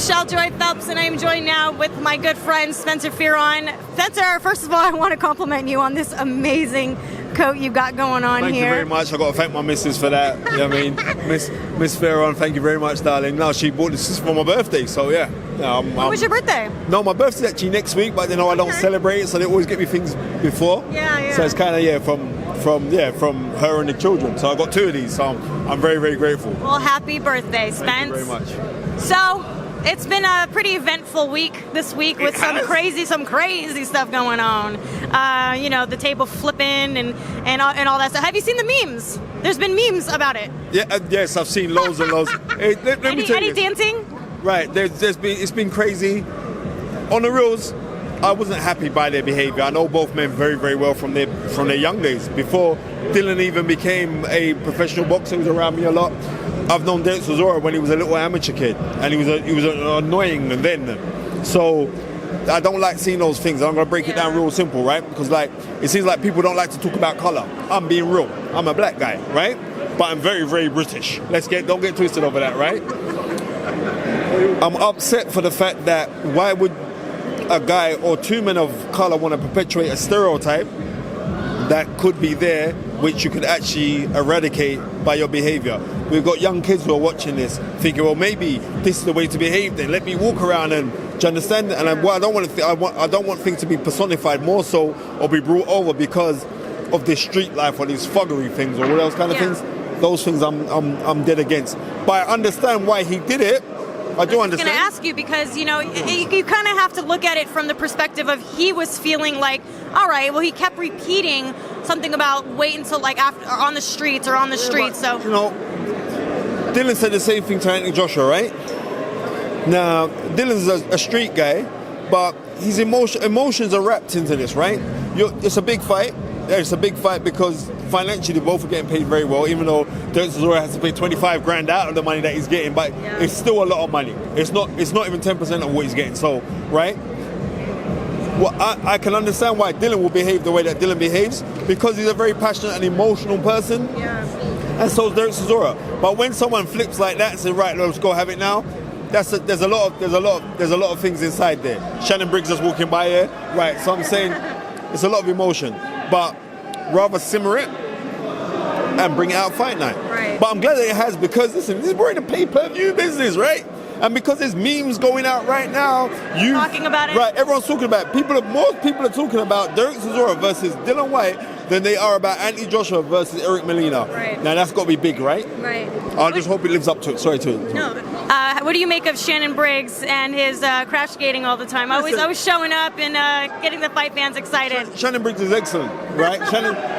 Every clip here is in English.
Michelle Joy Phelps, and I am joined now with my good friend Spencer Fearon. Spencer, first of all, I want to compliment you on this amazing coat you've got going on Thank here. you very much. I've got to thank my missus for that. You know what I mean? Miss Fearon, thank you very much, darling. No, she bought this for my birthday, so yeah. When was your birthday? No, my birthday's actually next week, but I don't celebrate it, so they always get me things before. Yeah. So it's kind of, from her and the children. So I got two of these, so I'm very, very grateful. Well, happy birthday, Spence. Thank you very much. So, it's been a pretty eventful week this week with some crazy stuff going on. The table flipping and all that stuff. Have you seen the memes? There's been memes about it. Yeah, yes, I've seen loads and loads. Hey, let me tell you. Any dancing? Right, it's been crazy. On the reels, I wasn't happy by their behaviour. I know both men very, very well from their young days. Before Dylan even became a professional boxer, he was around me a lot. I've known Whyte-Chisora when he was a little amateur kid, and he was annoying then. So I don't like seeing those things. I'm going to break it down real simple, right? Because it seems like people don't like to talk about colour. I'm being real. I'm a black guy, right? But I'm very, very British. Don't get twisted over that, right? I'm upset for the fact that why would a guy or two men of colour want to perpetuate a stereotype that could be there, which you could actually eradicate by your behaviour. We've got young kids who are watching this, thinking, well, maybe this is the way to behave. Then let me walk around and, do you understand? And I don't want things to be personified more so, or be brought over because of this street life or these fuggery things or all those kind of things. Those things I'm dead against. But I understand why he did it. I do understand. I was going to ask you because, you kind of have to look at it from the perspective of he was feeling like, all right, well, he kept repeating something about wait until after or on the streets. So Dylan said the same thing to Anthony Joshua, right? Now, Dylan's a street guy, but his emotions are wrapped into this, right? It's a big fight. It's a big fight because financially both are getting paid very well, even though Whyte-Chisora has to pay 25 grand out of the money that he's getting, but it's still a lot of money. It's not even 10% of what he's getting. So, right? Well, I can understand why Dylan will behave the way that Dylan behaves because he's a very passionate and emotional person. Yeah. And so is Whyte-Chisora. But when someone flips like that and says, right, let's go have it now, there's a lot of things inside there. Shannon Briggs just walking by here, right? So I'm saying it's a lot of emotion, but rather simmer it and bring it out fight night. Right. But I'm glad that it has because listen, this is we're in a pay-per-view business, right? And because there's memes going out right now, talking about it. Right, everyone's talking about it. Most people are talking about Whyte-Chisora versus Dillian Whyte than they are about Anthony Joshua versus Eric Molina. Right. Now that's got to be big, right? Right. I just hope it lives up to it. Sorry to it. No. What do you make of Shannon Briggs and his crash skating all the time? Always showing up and getting the fight fans excited. Shannon Briggs is excellent, right?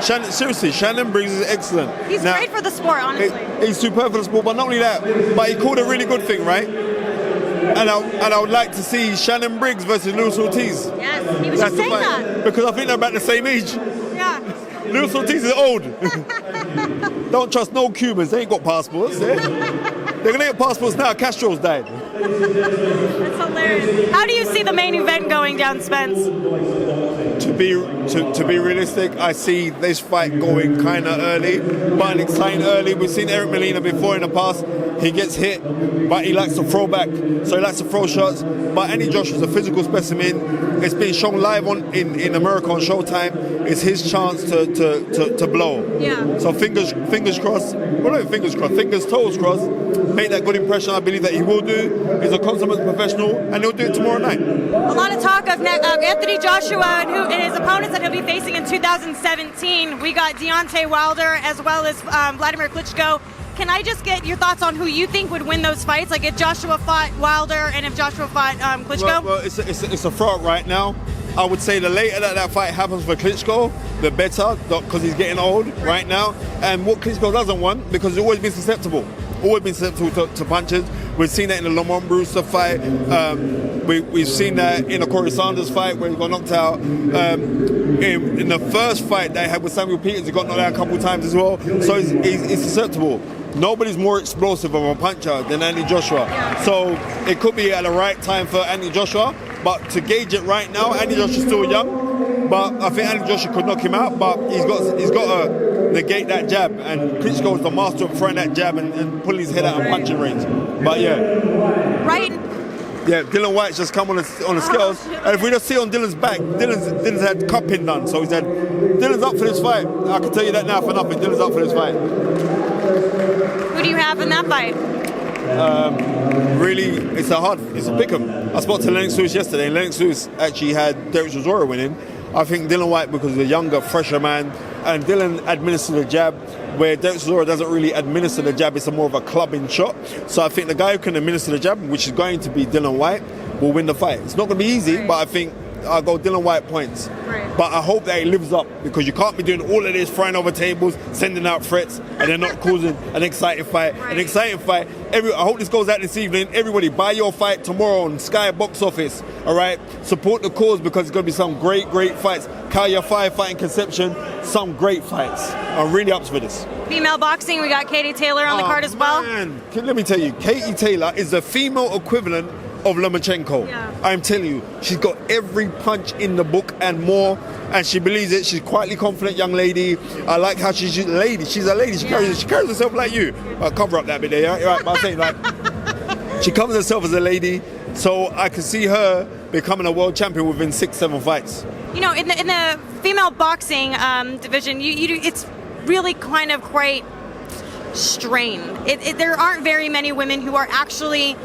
Shannon Briggs is excellent. He's great for the sport, honestly. He's superb for the sport, but not only that, but he called a really good thing, right? And I would like to see Shannon Briggs versus Luis Ortiz. Yes, he was just saying that. Because I think they're about the same age. Yeah. Luis Ortiz is old. Don't trust no Cubans, they ain't got passports. They're going to get passports now, Castro's died. That's hilarious. How do you see the main event going down, Spence? To be realistic, I see this fight going kind of early, but exciting early. We've seen Eric Molina before in the past. He gets hit, but he likes to throw back, so he likes to throw shots. But Anthony Joshua's a physical specimen. It's been shown live in America on Showtime. It's his chance to blow. Yeah. So fingers crossed. Well, not fingers crossed. Fingers, toes crossed. Make that good impression. I believe that he will do. He's a consummate professional, and he'll do it tomorrow night. A lot of talk of Anthony Joshua and his opponents that he'll be facing in 2017. We got Deontay Wilder as well as Vladimir Klitschko. Can I just get your thoughts on who you think would win those fights? Like if Joshua fought Wilder and if Joshua fought Klitschko? Well, it's a fraught right now. I would say the later that fight happens for Klitschko, the better, because he's getting old right now. And what Klitschko doesn't want, because he's always been susceptible. To punches. We've seen that in the Lamont Brewster fight. We've seen that in the Corey Sanders fight where he got knocked out. In the first fight they had with Samuel Peters, he got knocked out a couple of times as well. So he's susceptible. Nobody's more explosive of a puncher than Anthony Joshua. So it could be at the right time for Anthony Joshua. But to gauge it right now, Anthony Joshua's still young. But I think Anthony Joshua could knock him out. But he's got to negate that jab. And Klitschko is the master of throwing that jab and pulling his head out of punching range. But yeah. Yeah, Dylan Whyte's just come on the scales, and if we just see on Dylan's back, Dylan's had cupping done, so he said, Dylan's up for this fight. I can tell you that now for nothing. Dylan's up for this fight. Who do you have in that fight? Really, it's a pick'em. I spoke to Lennox Lewis yesterday, and Lennox Lewis actually had Whyte-Chisora winning. I think Dylan Whyte, because he's a younger, fresher man, and Dylan administered the jab, where Whyte-Chisora doesn't really administer the jab, it's more of a clubbing shot. So I think the guy who can administer the jab, which is going to be Dylan Whyte, will win the fight. It's not going to be easy, but I think I'll go Dylan Whyte points. Right. But I hope that he lives up, because you can't be doing all of this, flying over tables, sending out threats, and then not causing an exciting fight. Right. An exciting fight. I hope this goes out this evening. Everybody, buy your fight tomorrow on Sky Box Office. All right? Support the cause, because it's going to be some great, great fights. Kaya fighting Conception, some great fights. I'm really up for this. Female boxing, we got Katie Taylor on the card as well. Man. Let me tell you, Katie Taylor is the female equivalent of Lomachenko. Yeah. I'm telling you, she's got every punch in the book and more, and she believes it. She's quietly confident young lady. I like how she's a lady. She's a lady. She carries herself like you. Cover up that bit there, right? But I'm saying, like, she covers herself as a lady, so I can see her becoming a world champion within 6-7 fights. You know, in the female boxing division, it's really kind of quite strained. There aren't very many women who are actually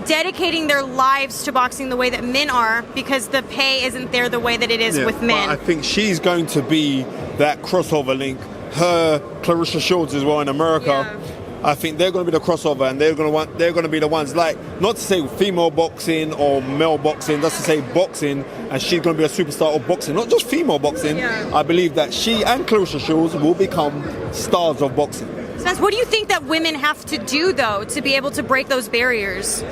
dedicating their lives to boxing the way that men are, because the pay isn't there the way that it is with men. I think she's going to be that crossover link. Her, Clarissa Shields as well in America. Yeah. I think they're going to be the crossover, and they're going to be the ones, like, not to say female boxing or male boxing, just to say boxing, and she's going to be a superstar of boxing, not just female boxing. Yeah. I believe that she and Clarissa Shields will become stars of boxing. Spence, what do you think that women have to do, though, to be able to break those barriers?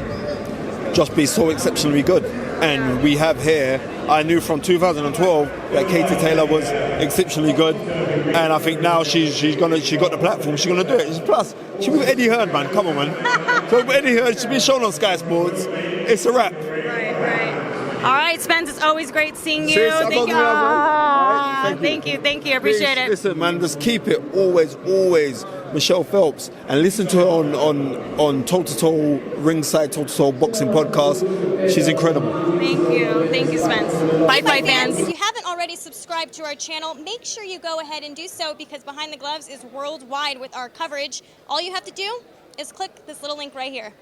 Just be so exceptionally good. And we have here, I knew from 2012 that Katie Taylor was exceptionally good, and I think now she got the platform, she's gonna do it. Plus, she'll be with Eddie Hearn, man. Come on, man. So Eddie Hearn should be shown on Sky Sports. It's a wrap. Right. All right, Spence, it's always great seeing you. Thank you. Thank you. I appreciate it. Listen, man, just keep it always Michelle Phelps, and listen to her on toe-to-toe, ringside toe-to-toe boxing podcast. She's incredible. Thank you, Spence. Bye fans. If you haven't already subscribed to our channel, make sure you go ahead and do so, because Behind the Gloves is worldwide with our coverage. All you have to do is click this little link right here.